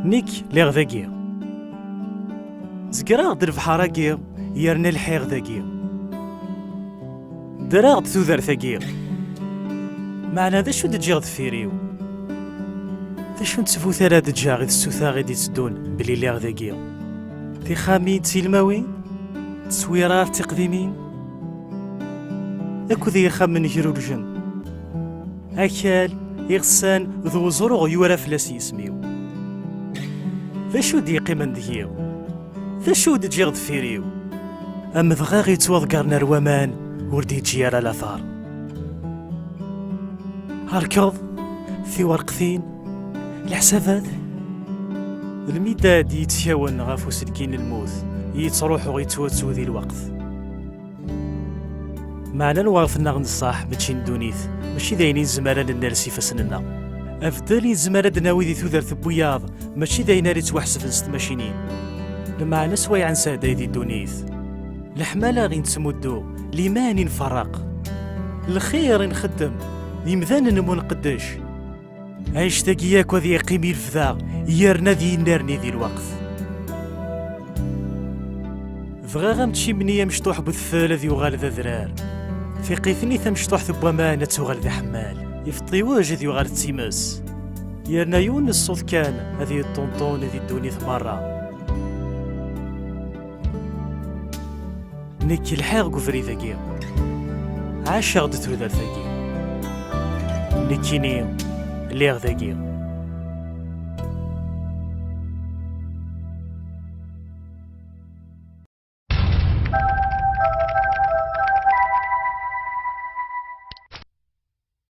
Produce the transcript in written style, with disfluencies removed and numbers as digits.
نيك ليغ ذاكي زكراغ در بحراكي يرنا الحيغ ذاكي دراغ تودر ثاكي معنا ذا شو دجاغ ذفيريو ذا شو نتسفو ثلاث دجاغ ذا السوثا غادي تسدون بلي ليغ ذاكي في خامي تسيلماوين تصويرات تقديمين اكو ذي خامن هيروجن اكال يغسان ذو زروغ يورا فلاسي اسميو ذا شو دي قيمن ديو ذا شو دجاغ ذفيريو أم ضغاغي توضقرنا روامان وردي جيارة الأثار هركض في ورقثين الحسابات المداد يتشاون غافو سلكين الموت يتروح ويتوتسو ذي الوقت معنا نواغثنا غنصاح ماشي ندونيث ماشي داينين زمالا للنارسي فسننا أفضل زمالا دناوي ذي ثوذر ثبوياض ماشي داينا ريت وحسف نست ماشينين لما نسوي عن سادة ذي الدونيث الحمالة غي نتمدو ليمان نفرق الخير نخدم لمذان نمو نقدش عيش تاكياك وذي قيمي الفذا يرنا ذي نارني ذي الوقت فغا غمتشي مني مشطوح بثفالة ذي وغال ذا ذرار في قيثني ثمشطوح ثبوامان تغال ذا حمال يفطي واجد ذي وغال تيمس يرنا يون الصوت كان هذه الطنطون ذي الدوني ثمرة نيكي الحيغ قفري ذاكي عاشا غدتو ذا ذاكي نيكيني ليغ ذاكي